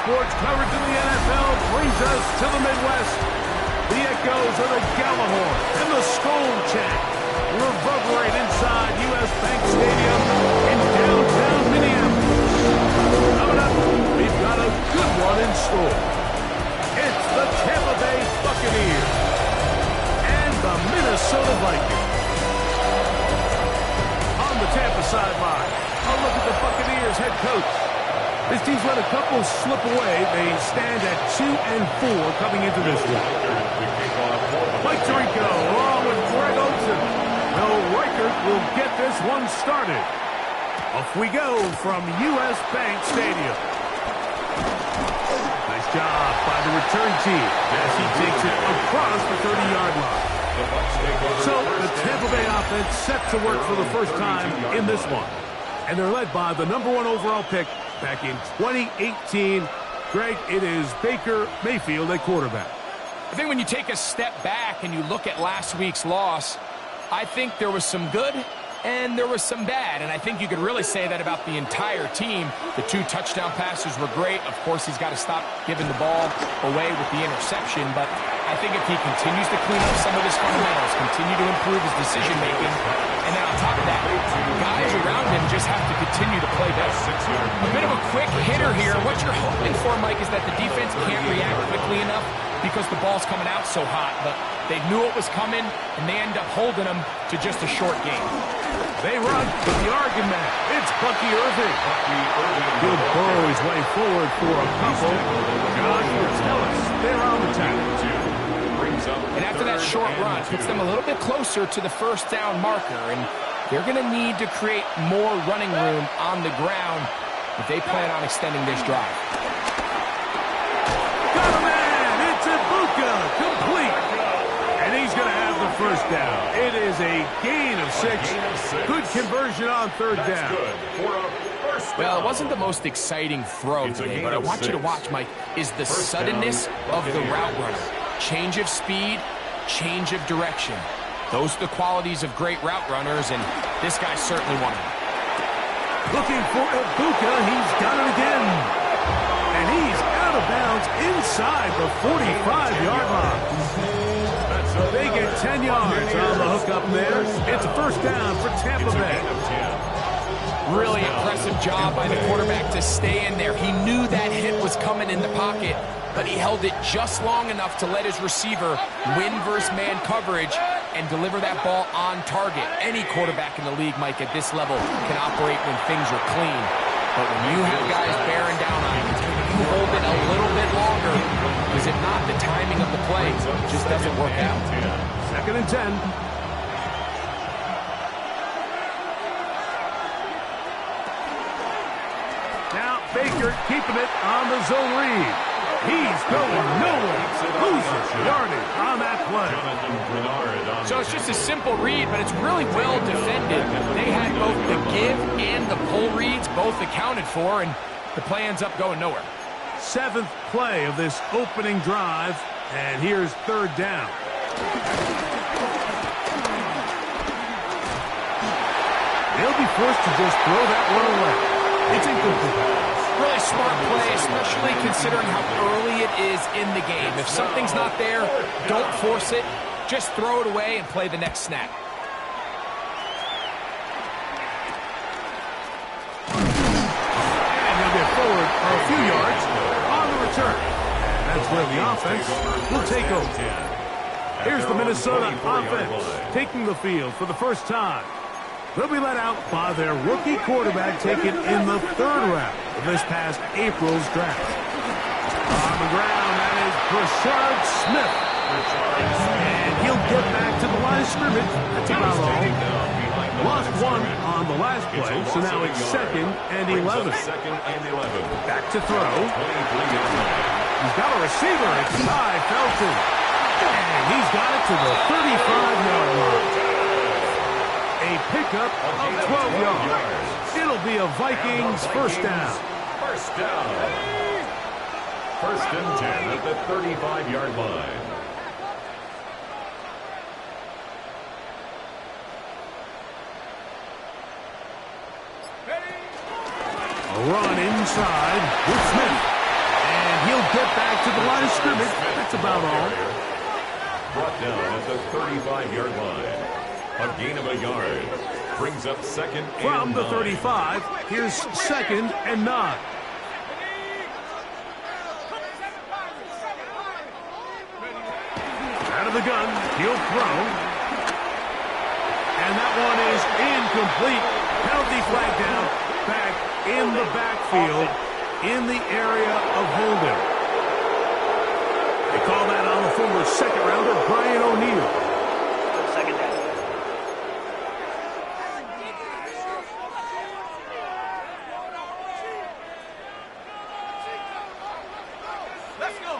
sports coverage in the NFL brings us to the Midwest. The echoes of the Gallahorn and the Skull chant reverberate inside U.S. Bank Stadium in downtown Minneapolis. Coming up, we've got a good one in store. It's the Tampa Bay Buccaneers and the Minnesota Vikings. On the Tampa sideline, a look at the Buccaneers head coach. This team's let a couple slip away. They stand at 2-4 coming into this one. Mike Tirico along with Greg Olsen. Will Reichert will get this one started. Off we go from U.S. Bank Stadium. Nice job by the return team as he takes it across the 30-yard line. So the Tampa Bay offense set to work for the first time in this one. And they're led by the #1 overall pick back in 2018. Greg, it is Baker Mayfield at quarterback. I think when you take a step back and you look at last week's loss, I think there was some good and there was some bad. And I think you could really say that about the entire team. The 2 touchdown passes were great. Of course, he's got to stop giving the ball away with the interception. But I think if he continues to clean up some of his fundamentals, continue to improve his decision-making, and then on top of that, guys around him just have to continue to play better. A bit of a quick hitter here. What you're hoping for, Mike, is that the defense can't react quickly enough because the ball's coming out so hot. But they knew it was coming, and they end up holding them to just a short game. They run with the argument man. It's Bucky Irving. He'll burrow his way forward for a couple. Josh Metellus, they're on the tackle. And after that short run, puts them a little bit closer to the first down marker. And they're going to need to create more running room on the ground if they plan on extending this drive. Got a man! It's Ibuka, complete. And he's going to have the first down. It is a gain of 6. Good conversion on third down. Well, it wasn't the most exciting throw today, but I want you to watch, Mike, is the suddenness of the route runner. Change of speed, change of direction. Those are the qualities of great route runners, and this guy's certainly one of them. Looking for Ibuka, he's got it again. And he's out of bounds inside the 45-yard line. They get 10 yards on the hook up there. It's a first down for Tampa Bay. Really impressive job by the quarterback to stay in there. He knew that hit was coming in the pocket, but he held it just long enough to let his receiver win versus man coverage and deliver that ball on target. Any quarterback in the league, Mike, at this level can operate when things are clean. But when you have guys bearing down on you, you hold it a little bit longer, because if not, the timing of the play just doesn't work out. 2nd and 10. Now Baker keeping it on the zone read. He's going nowhere. Loses yardage on that play. So it's just a simple read, but it's really well defended. They had both the give and the pull reads both accounted for, and the play ends up going nowhere. 7th play of this opening drive, and here's third down. They'll be forced to just throw that one away. It's incomplete. Really smart play, especially considering how early it is in the game. If something's not there, don't force it. Just throw it away and play the next snap. And he'll get forward a few yards on the return. That's where the offense will take over. Here's the Minnesota offense taking the field for the first time. They'll be let out by their rookie quarterback taken in the 3rd round of this past April's draft. On the ground, that is Brashard Smith. And he'll get back to the line of scrimmage. That's about all. Lost 1 on the last play, so now it's 2nd and 11. Back to throw. He's got a receiver. It's Ty Felton. And he's got it to the 35-yard line. A pickup of 12 yards. It'll be a Vikings first down. First down. 1st and 10 at the 35-yard line. A run inside with Smith. get back to the line of scrimmage. That's about all. Brought down at the 35-yard line. A gain of a yard. Brings up second and 9. From the 35, here's second and 9. Out of the gun, he'll throw. And that one is incomplete. Penalty flag down, back in the backfield, in the area of holding. They call that on the former second-rounder, Brian O'Neill. Second down. Let's go.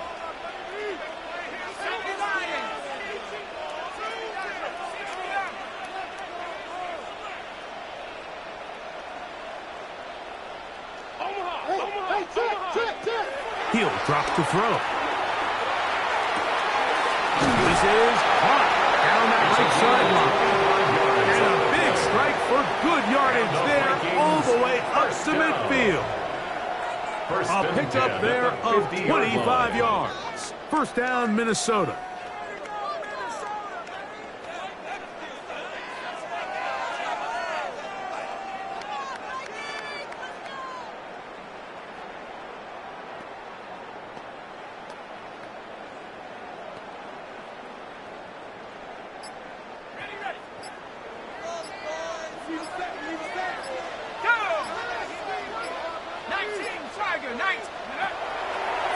Hill drops to throw. This is hot down that right sideline. And a big strike for good yardage there all the way up to midfield. A pickup there of 25 yards. First down, Minnesota.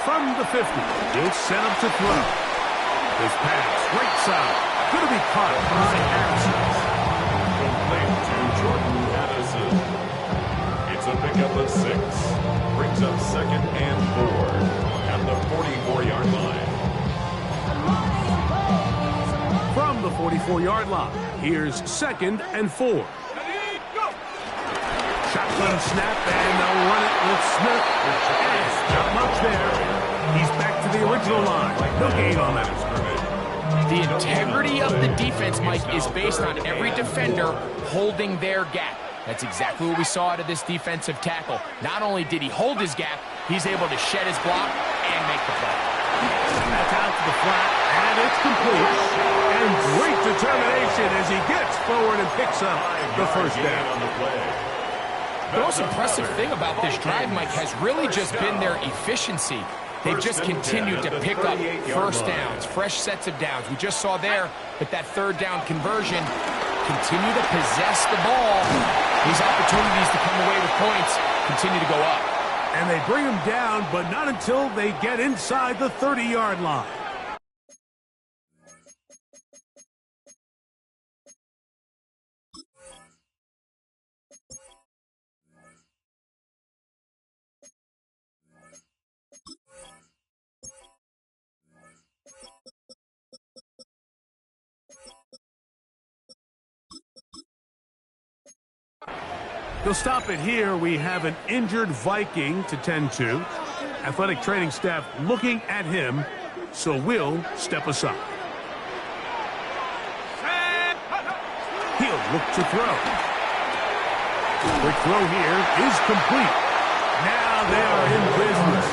From the 50, he'll set up to throw. His pass, right side, going to be caught by Addison. Complete to Jordan Addison. It's a pickup of 6. Brings up second and 4 at the 44-yard line. From the 44-yard line, here's second and 4. Shotgun snap, and they'll run it with Smith. And not much there. He's back to the original line. No gain on that. The integrity of the defense, Mike, is based on every defender holding their gap. That's exactly what we saw out of this defensive tackle. Not only did he hold his gap, he's able to shed his block and make the play. That's out to the flat, and it's complete. And great determination as he gets forward and picks up the first down. The most impressive thing about this drive, Mike, has really just been their efficiency. They've just continued to pick up first downs, fresh sets of downs. We just saw there with that third down conversion, continue to possess the ball. These opportunities to come away with points continue to go up. And they bring him down, but not until they get inside the 30-yard line. They'll stop it here. We have an injured Viking to tend to. Athletic training staff looking at him, so we'll step aside. He'll look to throw. Quick throw here is complete. Now they are in business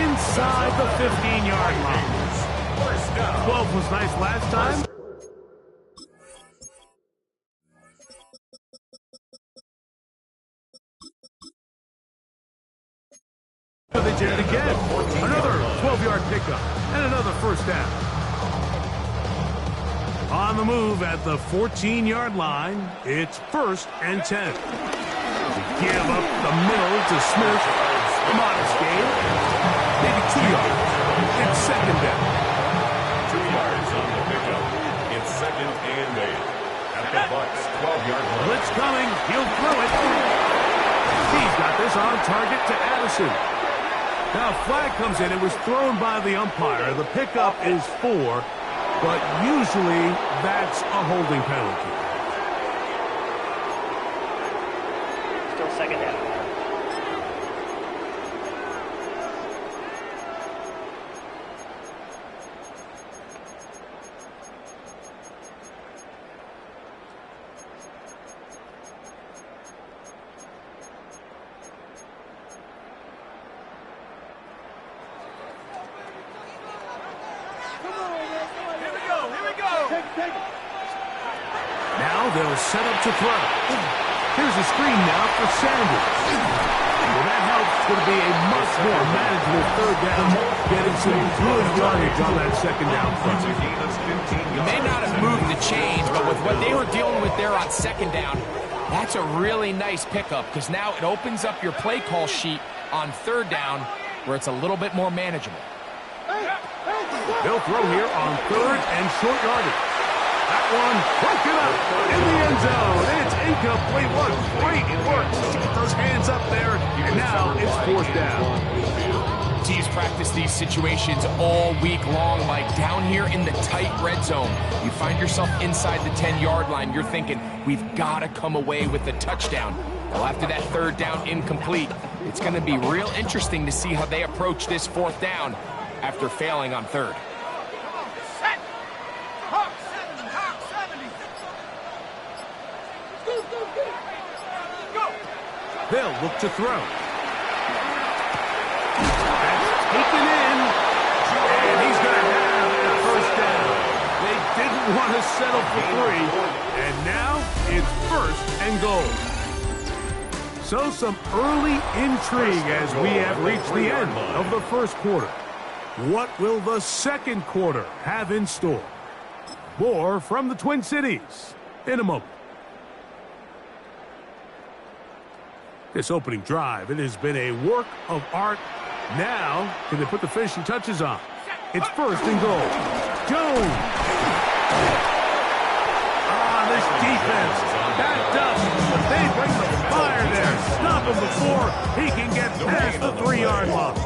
inside the 15-yard line. 12 was nice last time. They did it again. Another 12-yard pickup and another first down. On the move at the 14-yard line, it's first and 10. They give up the middle to Smith. A modest gain. Maybe 2 yards. It's second down. 2 yards on the pickup. It's second and 8 at the Bucs 12-yard line. Blitz coming. He'll throw it. He's got this on target to Addison. Now, flag comes in. It was thrown by the umpire. The pickup is 4, but usually that's a holding penalty. Still second down. Now they'll set up to throw. Here's a screen now for Sanders. Well, that helps. It's going to be a much more manageable third down, getting some good yardage on that second down front. You may not have moved the chains, but with what they were dealing with there on second down, that's a really nice pickup because now it opens up your play call sheet on third down where it's a little bit more manageable. They'll throw here on third and short yardage. That one broken up in the end zone. It's incomplete. What great work to get those hands up there. And now it's fourth down. Teams practice these situations all week long, like down here in the tight red zone. You find yourself inside the 10-yard line. You're thinking, we've got to come away with a touchdown. Well, after that third down incomplete, it's going to be real interesting to see how they approach this fourth down after failing on third. They'll look to throw. That's taken in. And he's going to have that first down. They didn't want to settle for 3. And now it's first and goal. So some early intrigue as we have reached the end of the first quarter. What will the second quarter have in store? More from the Twin Cities in a moment. This opening drive, it has been a work of art. Now, can they put the finishing touches on? It's first and goal. Jones. This defense backed up, but they bring the fire there. Stop him before he can get past the 3-yard line.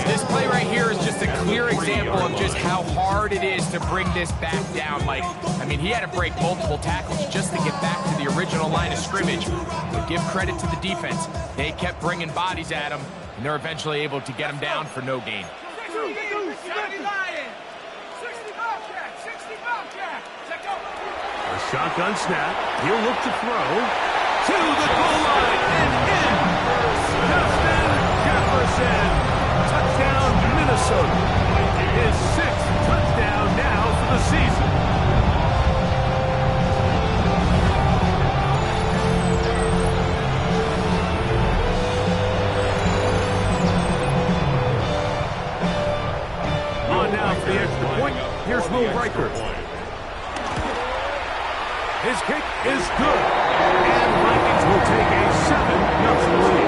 This play right here is just a clear example of just how hard it is to bring this back down. Like, I mean, he had to break multiple tackles just to get back to the original line of scrimmage. But give credit to the defense. They kept bringing bodies at him, and they're eventually able to get him down for no gain. A shotgun snap. He'll look to throw to the goal line and in. Justin Jefferson. Touchdown, Minnesota. His 6th touchdown now for the season. On now for the extra point. Here's Will Riker. His kick is good. And the Vikings will take a 7-0 lead.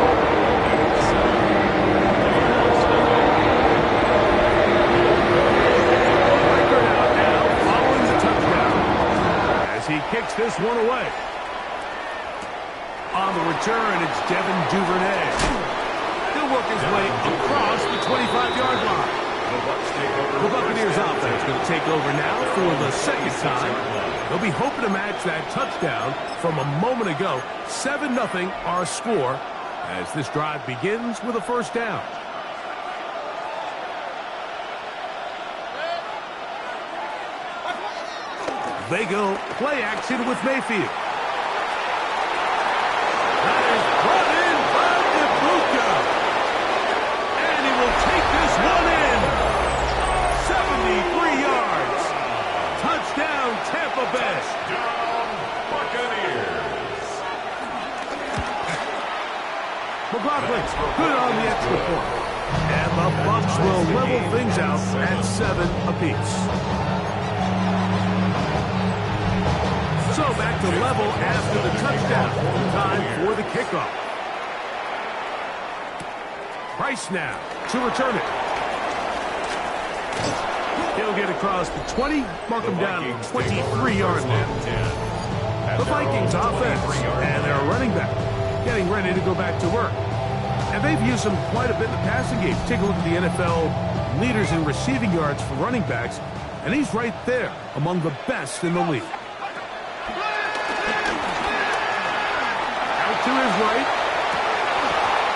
Riker out now following the touchdown as he kicks this one away. On the return, it's Devin Duvernay. He'll work his way across the 25-yard line. The Buccaneers offense going to take over now for the second time. They'll be hoping to match that touchdown from a moment ago. 7-0 our score as this drive begins with a first down. They go play action with Mayfield. That is brought in by Ibuka. And he will take this one in. 73 yards. Touchdown, Tampa Bay. Buccaneers. McLaughlin, good on the extra point. And the Bucs will level things out at 7 apiece. So back to level after the touchdown. Time for the kickoff. Price now to return it. He'll get across the 20, mark him down to the 23-yard line. The Vikings offense and their running back getting ready to go back to work. And they've used him quite a bit in the passing game. Take a look at the NFL leaders in receiving yards for running backs, and he's right there among the best in the league. Out to his right.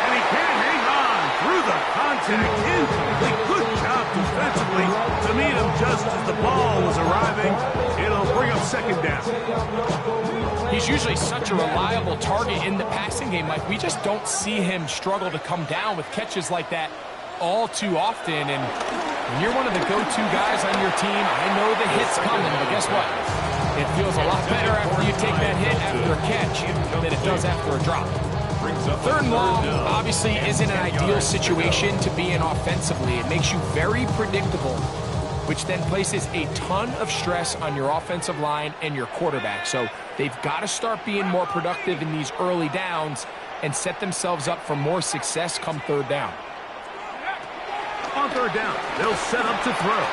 And he can't hang on through the contact. Incomplete. Good job defensively to meet him just as the ball was arriving. It'll bring up second down. He's usually such a reliable target in the passing game. Like, we just don't see him struggle to come down with catches like that all too often. And When you're one of the go-to guys on your team, I know the hit's coming, but guess what? It feels a lot better after you take that hit after a catch than it does after a drop. Third and long obviously isn't an ideal situation to be in offensively. It makes you very predictable, which then places a ton of stress on your offensive line and your quarterback. So they've got to start being more productive in these early downs and set themselves up for more success come third down. On third down, they'll set up to throw.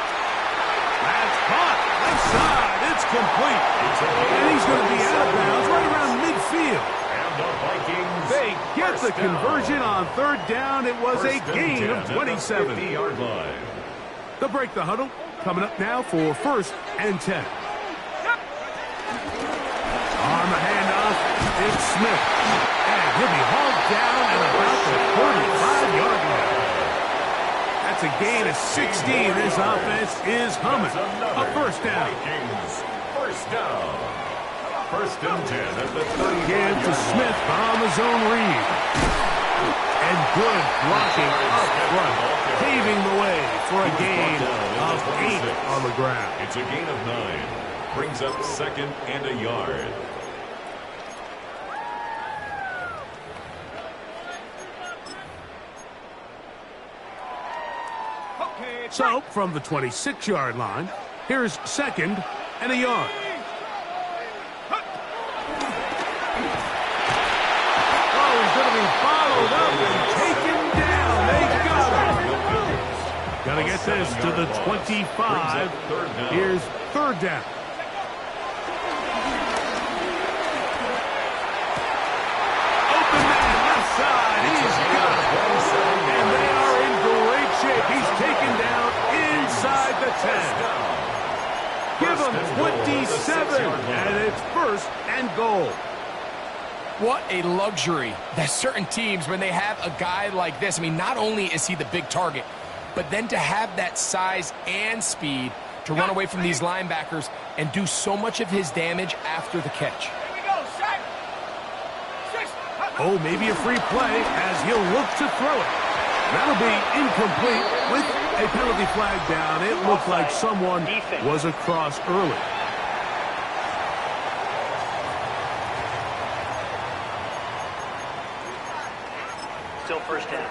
That's caught. Left side. It's complete. And he's going to be out of bounds right around midfield. And the Vikings. They get the conversion on third down. It was a gain of 27. 50-yard line. They'll break the huddle. Coming up now for 1st and 10. On the handoff, it's Smith. And he'll be hauled down at about the 35-yard line. That's a gain of 16. This offense is humming. A first down. Vikings. First down. 1st and 10 at the 30. Again to Smith on the zone read. And good blocking up front, paving the way for a gain of 8 on the ground. It's a gain of 9. Brings up 2nd and a yard. So, from the 26-yard line, here's 2nd and a yard. Oh, he's going to be followed up and taken down. They got him. Got to get this to the 25. Here's 3rd down. Open man, left side. He's got it. And they are in great shape. He's taken down inside the 10. Give him 27, and it's 1st and goal. What a luxury that certain teams, when they have a guy like this, I mean, not only is he the big target, but then to have that size and speed to run away from these linebackers and do so much of his damage after the catch. Oh, maybe a free play as he'll look to throw it. That'll be incomplete with a penalty flag down. It looked like someone was across early. Still first down.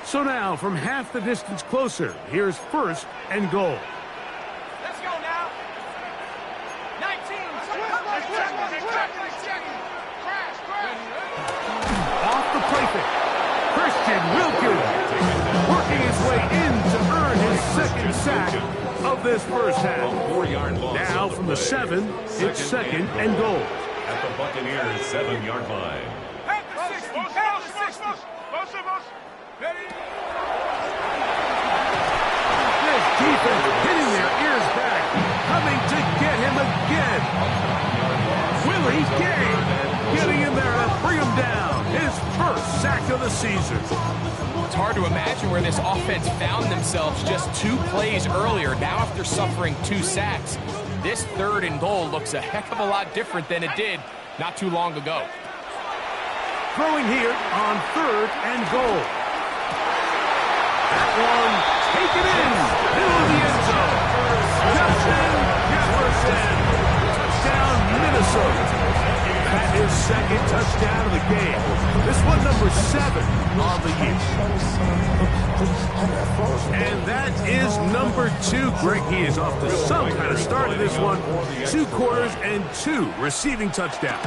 So now, from half the distance closer, here's 1st and goal. Let's go now. 19. Off the play fake. Christian Wilkins working his way in to earn his 2nd sack of this first half. Now from the 7, it's 2nd and goal. At the Buccaneers 7-yard line. Head to 60. Head to 60. This defense hitting their ears back, coming to get him again. Willie Gay getting in there to bring him down. His 1st sack of the season. It's hard to imagine where this offense found themselves just 2 plays earlier. Now after suffering 2 sacks, this 3rd and goal looks a heck of a lot different than it did not too long ago. Throwing here on 3rd and goal. That one taken in, middle of the end zone. Justin Jefferson, touchdown Minnesota. That is 2nd touchdown of the game. This one number 7 on the year. And that is number 2. Greg, he is off to some kind of start in this one. 2 quarters and 2 receiving touchdowns.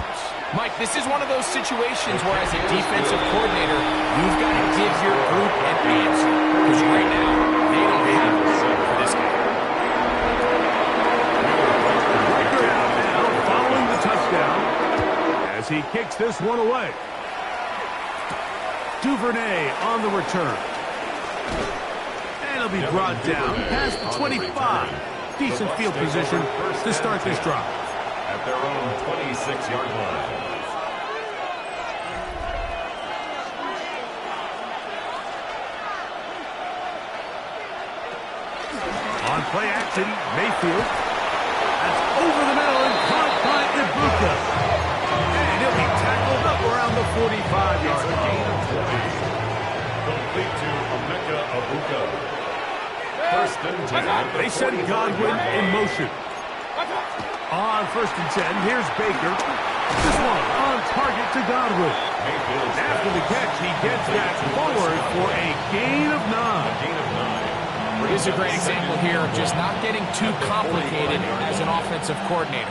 Mike, this is one of those situations where as a defensive coordinator, you've got to give your group an answer. Because right now, they don't have it for this game. Breaker out now, following the touchdown, as he kicks this one away. Duvernay on the return. And he'll be brought down past the 25. Decent field position to start this drive. At their own 26-yard line. On play action, Mayfield. That's over the middle and caught by Ibuka. And he'll be tackled up around the 45-yard line. Complete to Emeka Ibuka. First and 10. They send Godwin in motion. On first and 10, here's Baker. This one on target to Godwin. After the catch, he gets back forward for a gain of 9. Here's a great example here of just not getting too complicated as an offensive coordinator.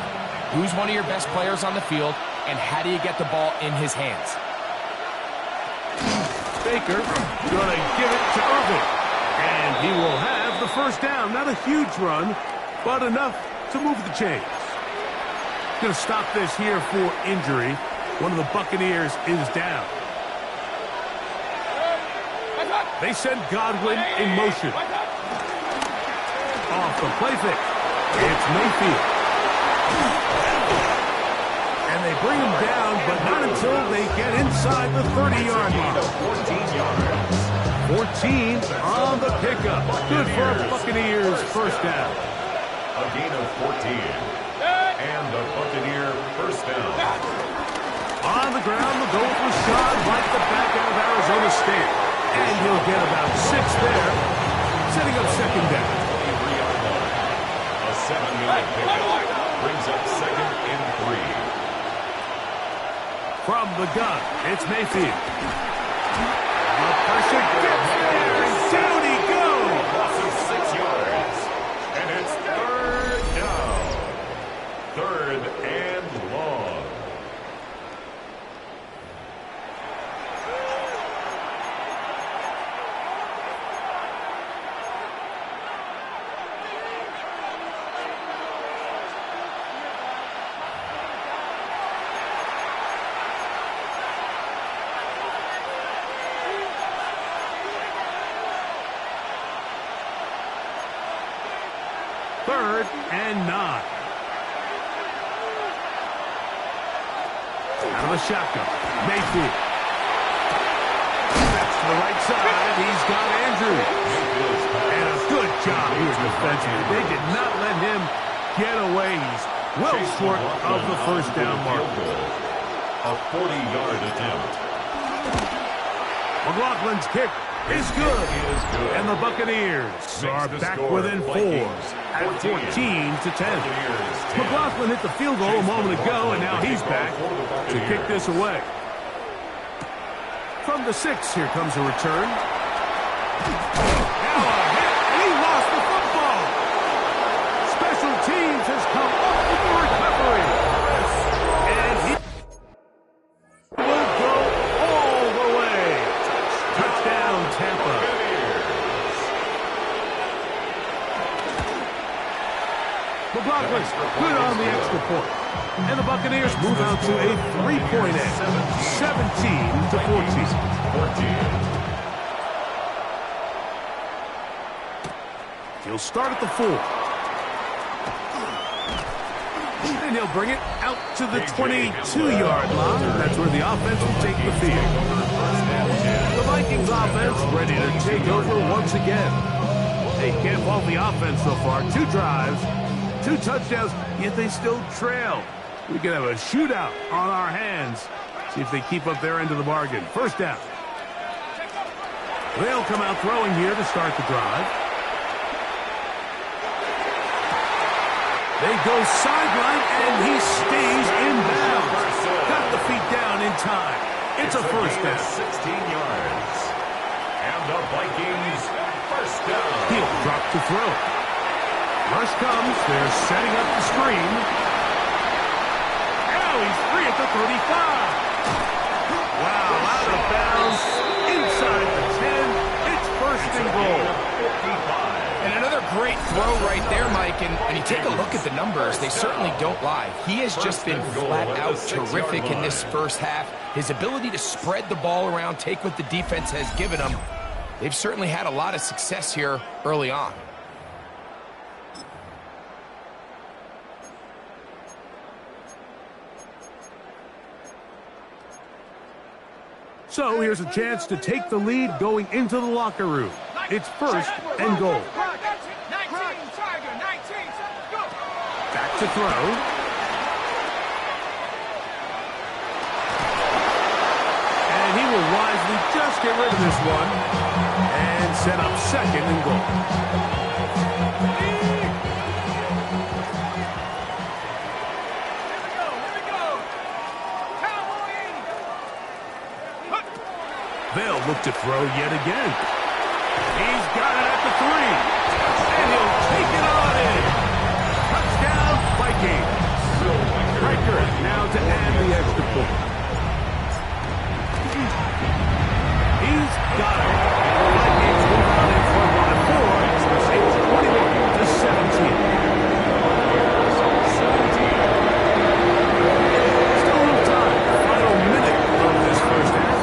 Who's one of your best players on the field, and how do you get the ball in his hands? Baker gonna give it to Irving. And he will have the first down. Not a huge run, but enough to move the chains. Going to stop this here for injury. One of the Buccaneers is down. They send Godwin in motion. Off the play fake. It's Mayfield. And they bring him down, but not until they get inside the 30-yard line. 14 yards. 14 on the pickup. Good for a Buccaneers first down. A gain of 14. And a Buccaneer first down. On the ground, the goal was shot like the back end of Arizona State. And he'll get about 6 there, setting up second down. 23-yard line. A 7-yard pickup brings up second and 3. From the gun, it's Mayfield. The pressure gets there, and down he goes. Loss of 6 yards. And it's third down. Third and long. Third and 9. Out of the shotgun. Mayfield. That's to the right side. He's got Andrews. And a good job here defensively. They did not let him get away. He's well short of the first down mark. A 40-yard attempt. McLaughlin's kick is good. And the Buccaneers are back within 4 at 14-10. McLaughlin hit the field goal a moment ago, and now he's back to kick this away. From the 6, here comes a return. Now a hit, and he lost the football. Special teams has come up with the recovery. And he will go all the way. Touchdown, Tampa. McLaughlin good on the extra point. And the Buccaneers move out to a 3-point edge, 17-14. He'll start at the 4. And he'll bring it out to the 22-yard line. That's where the offense will take the field. The Vikings offense ready to take over once again. They can't fault the offense so far. 2 drives, 2 touchdowns, yet they still trail. We could have a shootout on our hands. See if they keep up their end of the bargain. First down. They'll come out throwing here to start the drive. They go sideline, and he stays in bounds. Got the feet down in time. It's a first down. 16 yards. And the Vikings first down. He'll drop to throw. Rush comes. They're setting up the screen. Now he's free at the 35. Wow, out of bounds. Inside the 10. It's first and goal. 55. And another great throw right there, Mike. And you take a look at the numbers, they certainly don't lie. He has just been flat out terrific in this first half. His ability to spread the ball around, take what the defense has given him. They've certainly had a lot of success here early on. So here's a chance to take the lead going into the locker room. It's first and goal. 19, Tiger, 19, go. Back to throw. And he will wisely just get rid of this one. And and set up second and goal. They'll look to throw yet again. He's got it at the 3. And he'll take it on in. Touchdown, Vikings. Riker now to add the extra point. He's got it. The Vikings move on in front by 4. It's 21-17. Still a little time. Final minute of this first half.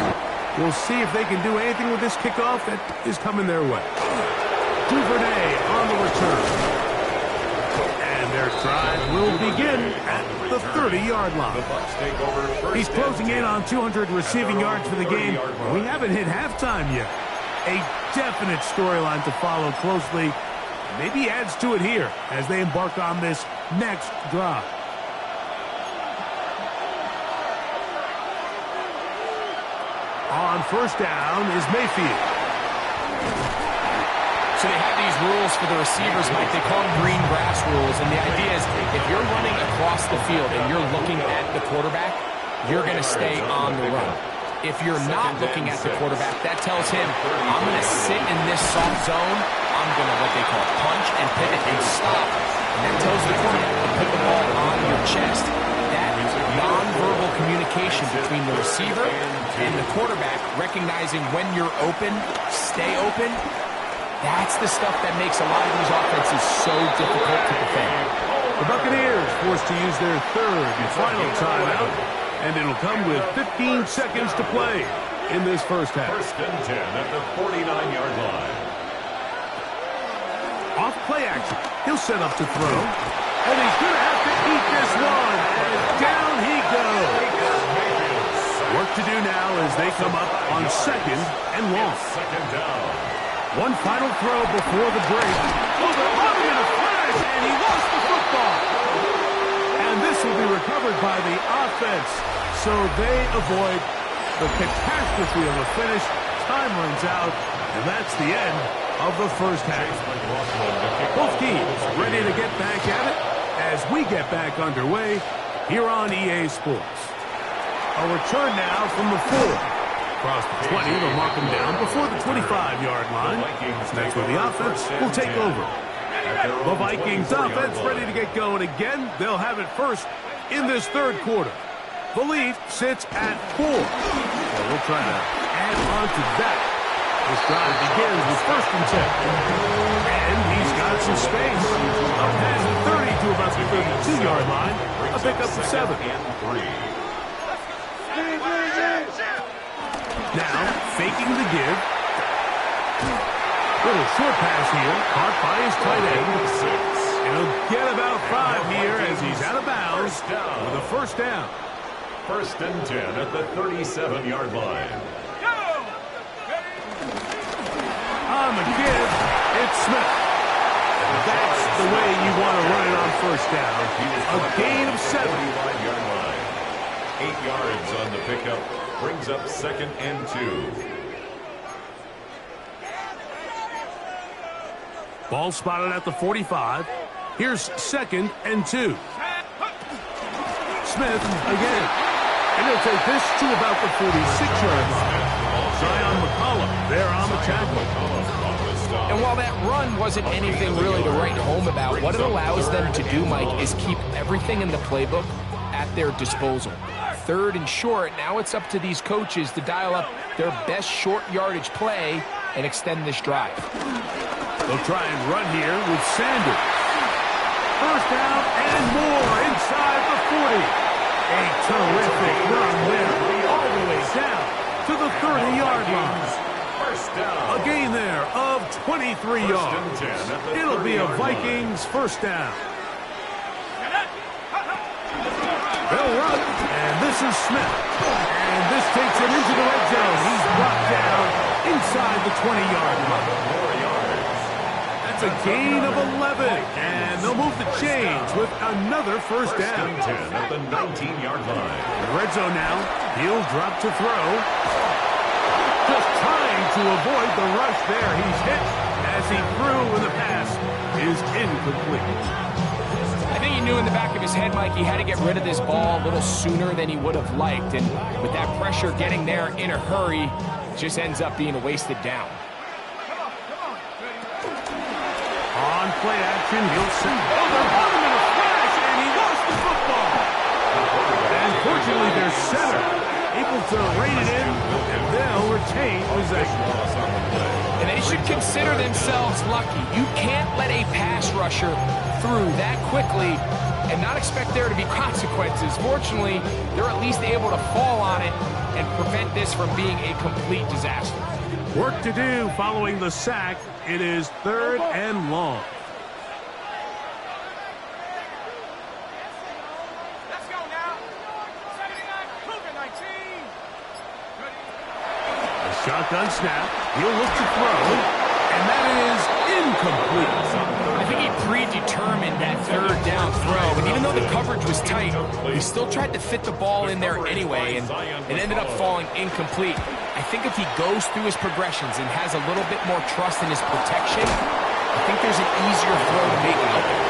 We'll see if they can do anything with this kickoff that is coming their way. Duvernay on the return. And their drive will begin at the 30-yard line. He's closing in on 200 receiving yards for the game. We haven't hit halftime yet. A definite storyline to follow closely. Maybe adds to it here as they embark on this next drive. On first down is Mayfield. So they have these rules for the receivers, Mike. They call them green grass rules. And the idea is if you're running across the field and you're looking at the quarterback, you're going to stay on the run. If you're not looking at the quarterback, that tells him, I'm going to sit in this soft zone. I'm going to, what they call, punch and pivot and stop. And that tells the quarterback to put the ball on your chest. That nonverbal communication between the receiver and the quarterback, recognizing when you're open, stay open, that's the stuff that makes a lot of these offenses so difficult to defend. The Buccaneers forced to use their third and final timeout, and it'll come with 15 seconds to play in this first half. First and 10 at the 49-yard line. Off play action. He'll set up to throw. And he's going to have to eat this one. And down he goes. Work to do now as they come up on second and long. Second down. One final throw before the break. Oh, they're running in a flash, and he lost the football. And this will be recovered by the offense. So they avoid the catastrophe of a finish. Time runs out, and that's the end of the first half. Both teams ready to get back at it as we get back underway here on EA Sports. A return now from the 4. Across the 20, they'll mark him down before the 25-yard line. That's where the offense will take over. The Vikings offense ready to get going again. They'll have it first in this third quarter. The lead sits at 4. So we'll try to add on to that. This drive begins with first and 10. And he's got some space. Up past the 30 to about the 32-yard line. A pickup of 7. Now, faking the give. Little short pass here, caught by his tight end. And he'll get about 5 here as he's out of bounds with a first down. First and 10 at the 37-yard line. On the give, it's Smith. That's the way you want to run it on first down. A gain of 7. 35-yard line. 8 yards on the pickup. Brings up second and 2. Ball spotted at the 45. Here's second and 2. Smith again. And he'll take this to about the 46-yard line. Zion McCollum there on the tackle. And while that run wasn't anything really to write home about, what it allows them to do, Mike, is keep everything in the playbook at their disposal. Third and short, now it's up to these coaches to dial up their best short yardage play and extend this drive. They'll try and run here with Sanders. First down and more inside the 40. A terrific run there all the way down to the 30-yard line. First down. A gain there of 23 yards. It'll be a Vikings first down. They'll run, and this is Smith. And this takes it into the red zone. He's brought down inside the 20-yard line. That's a gain of 11, and they'll move the chains with another first down. 10 at the 19-yard line. In the red zone now, he'll drop to throw. Just trying to avoid the rush there. He's hit as he threw, and the pass is incomplete. I think he knew in the back of his head, Mike, he had to get rid of this ball a little sooner than he would have liked. And with that pressure getting there in a hurry, it just ends up being a wasted down. On play action, he'll send. Oh, they're on him in a flash, and he lost the football. And fortunately, their center able to rein it in, and they'll retain possession. And they should consider themselves lucky. You can't let a pass rusher through that quickly and not expect there to be consequences. Fortunately, they're at least able to fall on it and prevent this from being a complete disaster. Work to do following the sack. It is 3rd and long. Let's go now. 79, Cougar 19. A shotgun snap. He'll look to throw, and that is incomplete. I think he predetermined that 3rd down throw, and even though the coverage was tight, he still tried to fit the ball in there anyway, and it ended up falling incomplete. I think if he goes through his progressions and has a little bit more trust in his protection, I think there's an easier throw to make out there.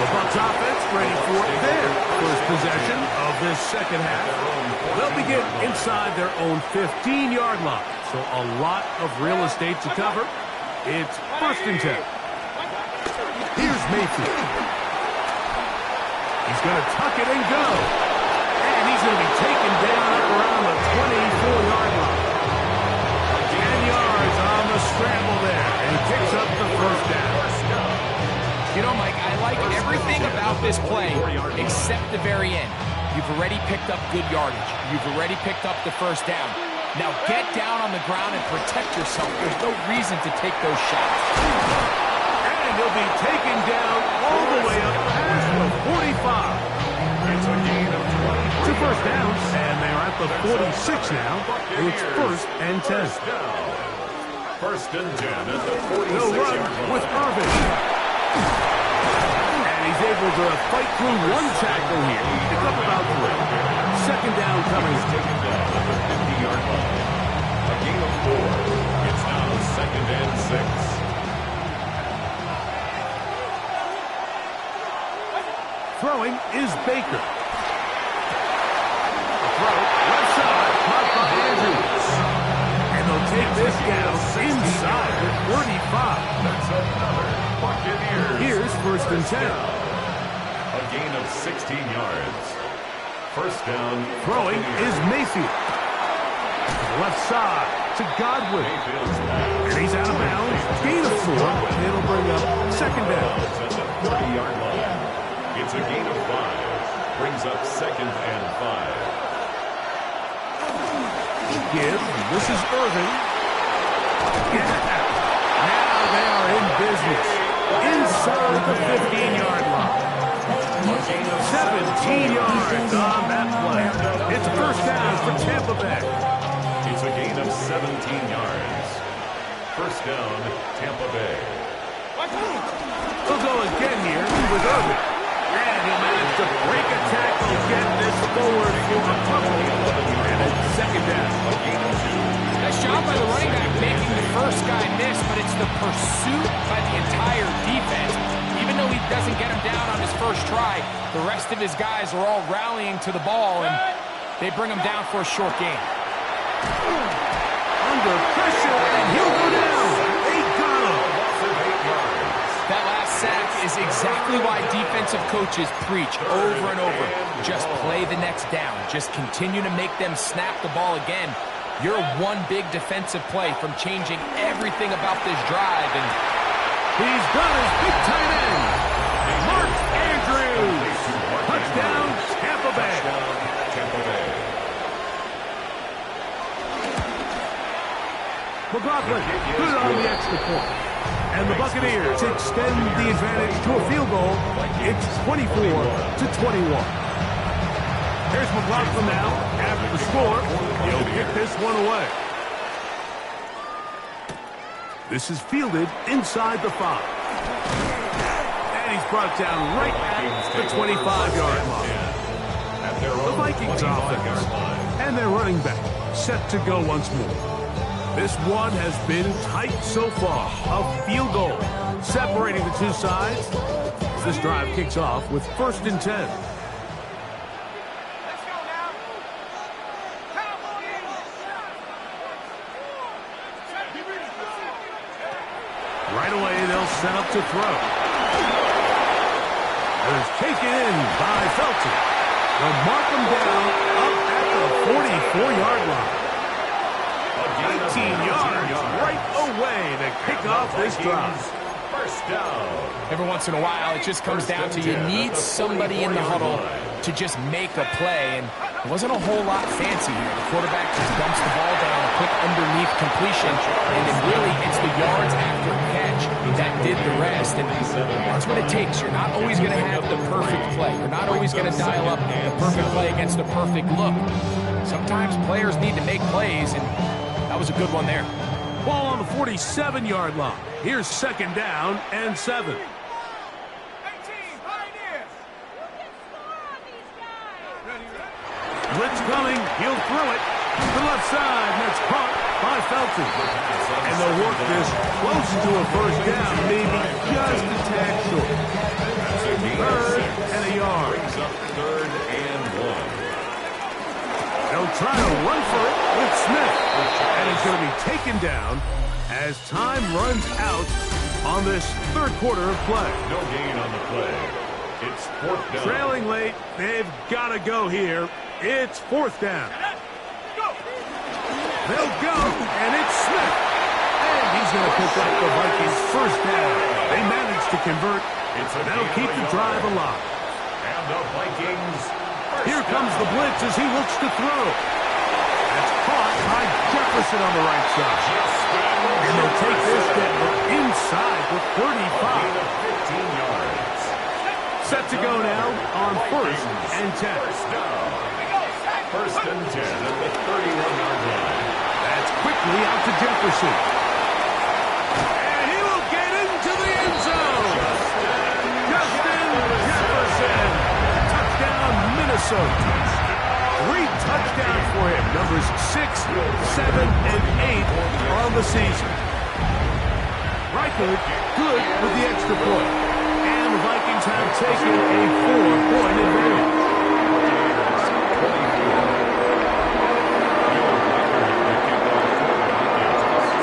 The Bucs offense ready for their first possession of this second half. They'll begin inside their own 15-yard line, so a lot of real estate to cover. It's 1st and 10. Here's Mayfield. He's going to tuck it and go. And he's going to be taken down up around the 24-yard line. 10 yards on the scramble there, and he picks up the 1st down. You know, Mike, I like everything about this play except the very end. You've already picked up good yardage. You've already picked up the 1st down. Now get down on the ground and protect yourself. There's no reason to take those shots. And he'll be taken down all the way up past the 45. It's a gain of 20. 2 first downs, and they're at the 46 now. It's 1st and 10. 1st and 10 at the 46-yard They'll run line. with Irvin. And he's able to fight through one tackle here. Pick up about 3. 2nd down coming. Taken down at the 50-yard line. A gain of 4. It's now 2nd and 6. Throwing is Baker. Throw, left side, caught by Andrews. And they'll take this down inside the 35. That's another Buccaneers. Here's 1st and 10. A gain of 16 yards. 1st down. Throwing is Mayfield. Left side to Godwin. Mayfield's back. And he's out of bounds. Gain of 4. It'll bring up 2nd down. It's at the 30-yard line. It's a gain of 5. Brings up 2nd and 5. Give. This is Irvin. Yeah. Now they are in business. Inside the 15-yard line. 17 yards on that play. It's a 1st down for Tampa Bay. It's a gain of 17 yards. 1st down, Tampa Bay. They'll go again here with Irvin. And he'll manage to break a tackle, get this forward for a couple. And it's 2nd down. A gain of 2. Nice job by the running back making the first guy miss, but it's the pursuit by the entire defense. Even though he doesn't get him down on his first try, the rest of his guys are all rallying to the ball, and they bring him down for a short gain. Under pressure, and he'll go down. They got him. Loss of 8 yards. That last sack is exactly why defensive coaches preach over and over. Just play the next down. Just continue to make them snap the ball again. You're one big defensive play from changing everything about this drive. And he's got his big tight end, Mark Andrews. Touchdown, Tampa Bay. Tampa Bay. McLaughlin good on the extra point. And the Buccaneers extend the advantage to a field goal. It's 24-21. Here's McLaughlin now. After the score, he'll kick this one away. This is fielded inside the 5. And he's brought down right at the 25-yard line. The Vikings offense and their running back set to go once more. This one has been tight so far. A field goal separating the two sides. This drive kicks off with 1st and 10. Let's go now. Right away, they'll set up to throw. It's taken in by Felton. They'll mark him down up at the 44-yard line. 19 yards right away to kick off this drive. First down. Every once in a while, it just comes down to you need somebody in the huddle to just make a play, and it wasn't a whole lot fancy here. The quarterback just dumps the ball down, a quick underneath completion, and then really it's the yards after catch that did the rest, and that's what it takes. You're not always going to have the perfect play. You're not always going to dial up the perfect play against the perfect look. Sometimes players need to make plays, and that was a good one there. Ball on the 47-yard line. Here's 2nd down and 7. 18, Pioneers. Blitz coming. He'll throw it to the left side, and that's caught by Felton. And they'll work this close to a 1st down, maybe just a tad short. 3rd and a yard. 3rd and 1. They'll try to run for it with Smith. And it's going to be taken down as time runs out on this 3rd quarter of play. No gain on the play. It's 4th down. Trailing late, they've got to go here. It's 4th down. They'll go, and it's Smith. And he's going to pick up the Vikings' 1st down. They managed to convert. That'll keep the drive alive. And the Vikings. Here comes the blitz as he looks to throw. That's caught by Jefferson on the right side. And they'll take this Denver inside the 35. 15 yards. Set to go now on 1st and 10. First and 10 at the 31-yard line. That's quickly out to Jefferson. And he will get into the end zone. Justin Jefferson. Touchdown, Minnesota. 3 touchdowns for him. Numbers 6, 7, and 8 on the season. Reichert good with the extra point. And the Vikings have taken a 4-point advantage.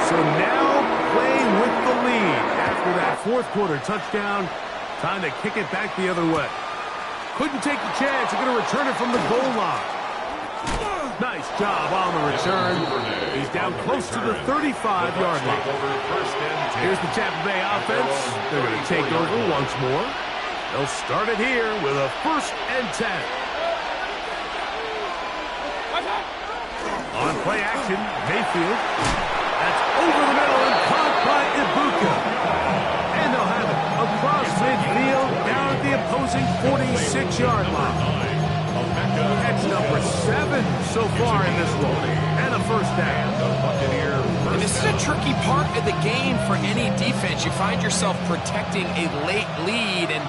So now playing with the lead after that 4th quarter touchdown. Time to kick it back the other way. Couldn't take the chance. They're going to return it from the goal line. Nice job on the return. He's down close to the 35-yard line. Here's the Tampa Bay offense. They're going to take over once more. They'll start it here with a 1st and 10. On play action, Mayfield. That's over the middle and caught by Ibuka. And they'll have it across midfield down at the opposing 46-yard line. That's number 7 so far in this one. And a 1st down. And this is a tricky part of the game for any defense. You find yourself protecting a late lead, and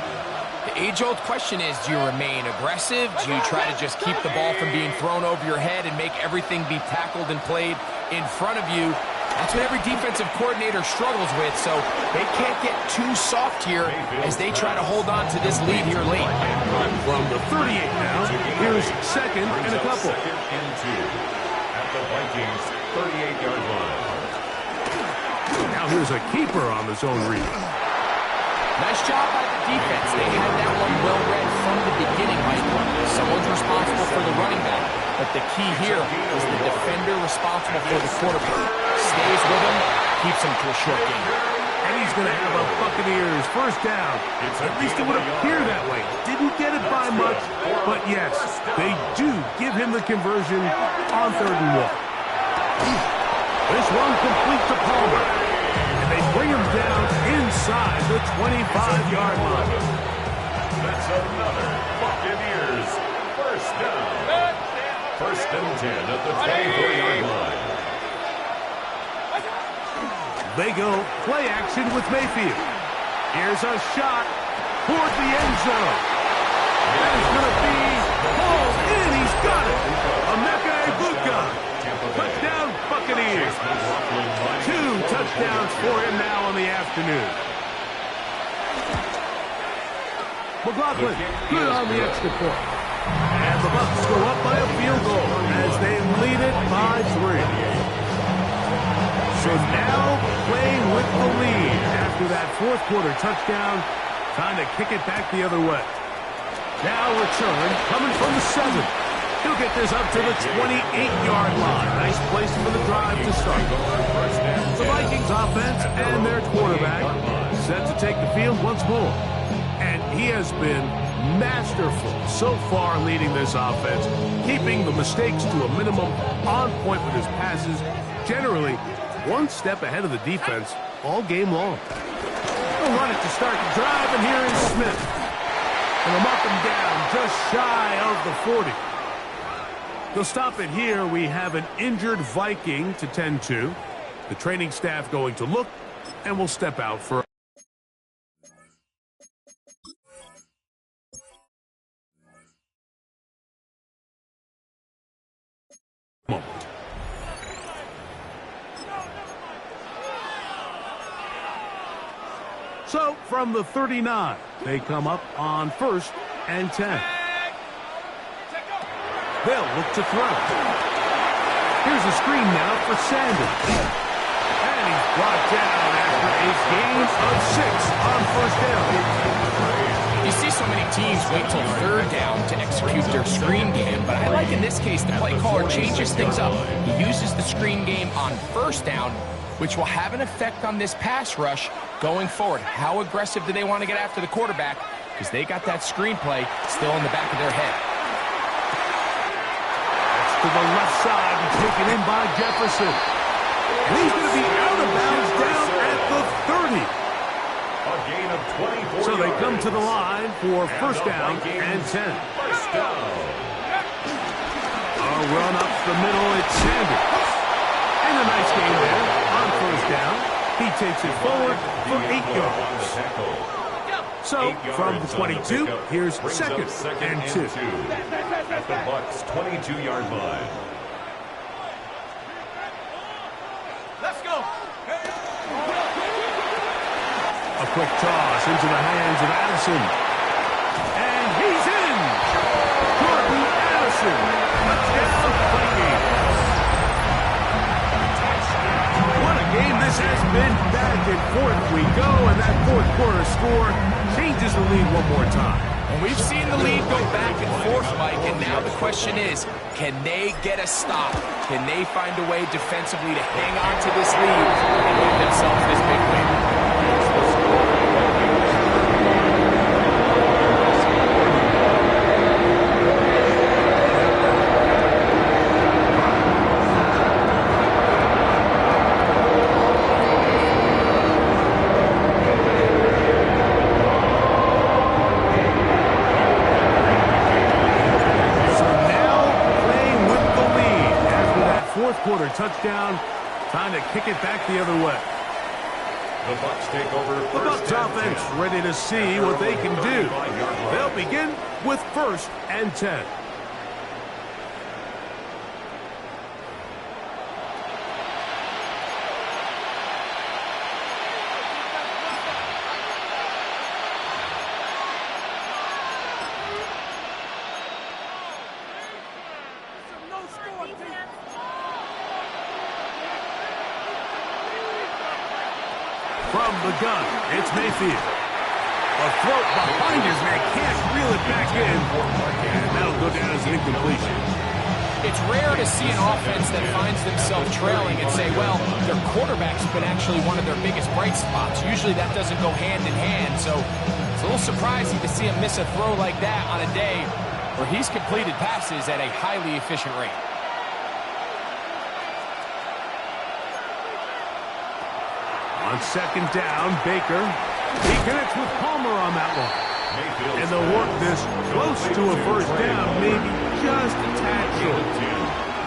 the age-old question is, do you remain aggressive? Do you try to just keep the ball from being thrown over your head and make everything be tackled and played in front of you? That's what every defensive coordinator struggles with, so they can't get too soft here as they try to hold on to this lead here late. From the 38 now, here's 2nd and a couple. 2nd and 2 at the Vikings' 38-yard line. Now here's a keeper on the zone read. Nice job by the defense. They had that one well read from the beginning, Mike. Someone's responsible for the running back, but the key here is the defender responsible for the quarterback. Stays with him, keeps him to a short game. And he's going to have a Buccaneers 1st down. At least it would appear that way. Didn't get it by much, but yes, they do give him the conversion on 3rd and 1. This one complete to Palmer. And they bring him down inside the 25-yard line. That's another Buccaneers 1st down. 1st and 10 at the 24-yard line. They go play action with Mayfield. Here's a shot toward the end zone. That is going to be pulled in. He's got it. Emeka Ibuka. Touchdown, Buccaneers. touchdowns for him now in the afternoon. McLaughlin, good on the extra point. And the Bucs go up by a field goal as they lead it by 3. So now playing with the lead after that fourth quarter touchdown, trying to kick it back the other way. Now return coming from the 7. He'll get this up to the 28-yard line. Nice place for the drive to start. The Vikings offense and their quarterback set to take the field once more. And he has been masterful so far leading this offense, keeping the mistakes to a minimum, on point with his passes, generally one step ahead of the defense all game long. They'll run it to start the drive, and here is Smith. And they'll mark him down just shy of the 40. They'll stop it here. We have an injured Viking to tend to. The training staff going to look, and will step out for a moment. So, from the 39, they come up on 1st and 10. They'll look to throw. Here's a screen now for Sanders. And he's brought down after a gain of 6 on 1st down. You see so many teams wait till 3rd down to execute their screen game, but I like in this case the play caller changes things up. He uses the screen game on 1st down, which will have an effect on this pass rush going forward. How aggressive do they want to get after the quarterback? Because they got that screenplay still in the back of their head. To the left side and taken in by Jefferson. And he's going to be out of bounds down at the 30. A gain of 24 So they come yards. to the line for 1st down and 10. First down. A run up the middle, it's Sanders. And a nice game there on 1st down. He takes it forward for 8 yards. So, from the 22, here's 2nd and 2. At the Bucs' 22-yard line. Let's go. A quick toss into the hands of Addison. And he's in! Jordan Addison. Touchdown, Vikings. What a game this has been. Back and forth we go, and that fourth quarter score changes the lead one more time. And we've seen the lead go back and forth, Mike, and now the question is, can they get a stop? Can they find a way defensively to hang on to this lead and give themselves this big win? Quarter touchdown, trying to kick it back the other way. The Bucs take over. The Bucs offense ready to see what they can do. They'll begin with 1st and 10. From the gun, it's Mayfield. A throw behind his man, can't reel it back in. And that'll go down as an incompletion. It's rare to see an offense that finds themselves trailing and say, well, their quarterback's been actually one of their biggest bright spots. Usually that doesn't go hand in hand, so it's a little surprising to see him miss a throw like that on a day where he's completed passes at a highly efficient rate. On 2nd down, Baker. He connects with Palmer on that one. And they'll work this close to a 1st down, maybe just a tad short.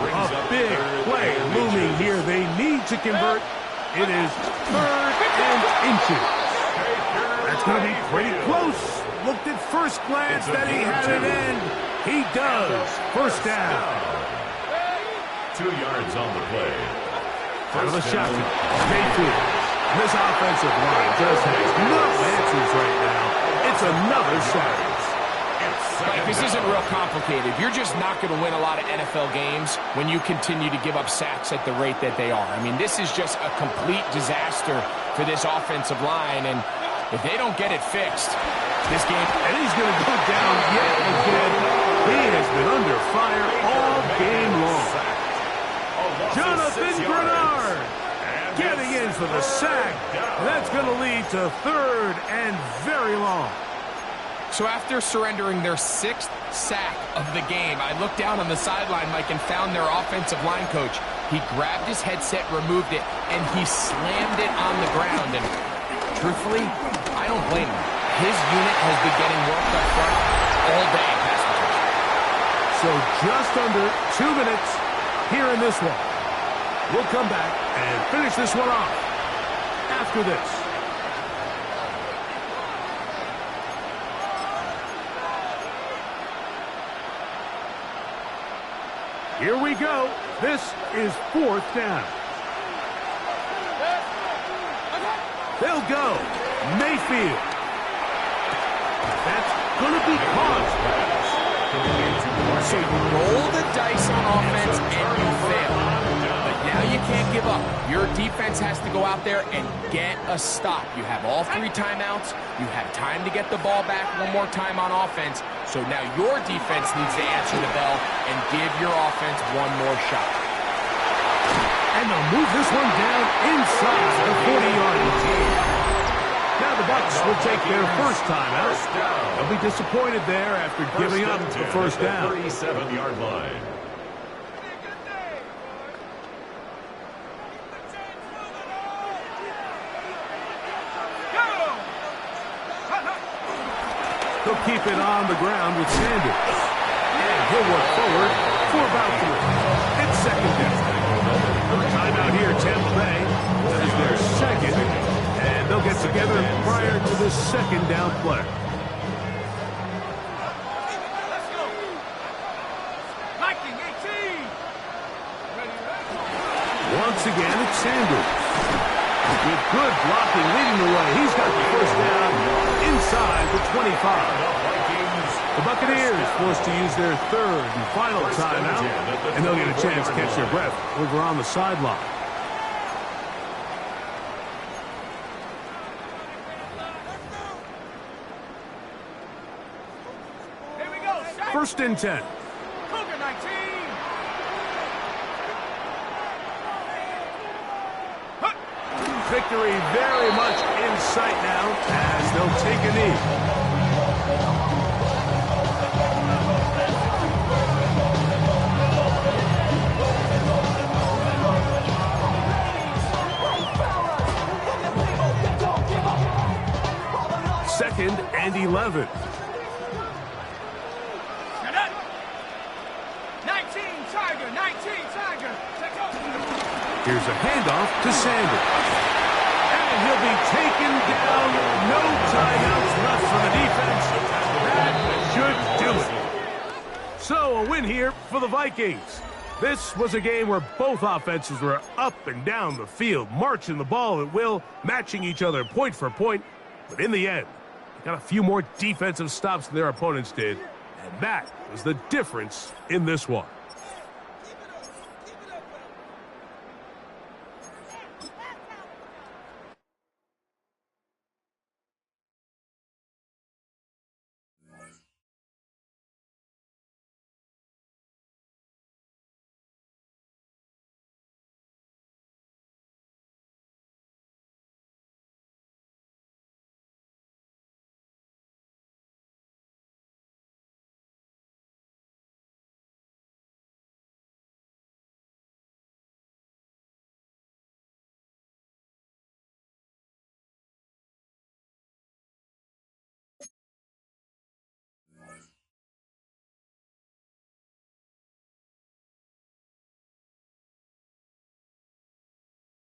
A big play looming here. They need to convert. It is 3rd and inches. That's going to be pretty close. Looked at first glance that he had it in. He does. 1st down. 2 yards on the play. Out of the shotgun. Mayfield. This offensive line just has no answers right now. It's another sack. Like, this isn't real complicated. You're just not going to win a lot of NFL games when you continue to give up sacks at the rate that they are. I mean, this is just a complete disaster for this offensive line, and if they don't get it fixed, this game... And he's going to go down yet again. He has been under fire all game long. Jonathan Grenard getting in for the sack. And that's going to lead to 3rd and very long. So after surrendering their 6th sack of the game, I looked down on the sideline, Mike, and found their offensive line coach. He grabbed his headset, removed it, and he slammed it on the ground. And truthfully, I don't blame him. His unit has been getting worked up front all day in pass protection. So just under 2 minutes here in this one. We'll come back and finish this one off after this. Here we go. This is 4th down. They'll go. Mayfield. That's going to be caught. So you roll the dice on offense and you fail. But now you can't give up. Your defense has to go out there and get a stop. You have all 3 timeouts. You have time to get the ball back one more time on offense. So now your defense needs to answer the bell and give your offense one more shot. And they'll move this one down inside the 40-yard line. Now the Bucs will take their first time out. They'll be disappointed there after giving up the first down. 37-yard line. He'll keep it on the ground with Sanders. And he'll work forward for about 3. It's 2nd down. Timeout here, Tampa Bay. That is their 2nd. And they'll get together prior to the 2nd down play. Let's go. Viking 18. Once again, it's Sanders. With good blocking leading the way. He's got the first down inside the 25. The Buccaneers forced to use their 3rd and final timeout. And they'll get a chance to catch their breath over on the sideline. Here we go. 1st and 10. Cougar 19. Victory very much in sight now as they'll take a knee. Second and 11. 19 Tiger, 19 Tiger. Here's a handoff to Sanders. And he'll be taken down. No timeouts left for the defense. That should do it. So a win here for the Vikings. This was a game where both offenses were up and down the field, marching the ball at will, matching each other point for point. But in the end, they got a few more defensive stops than their opponents did. And that was the difference in this one.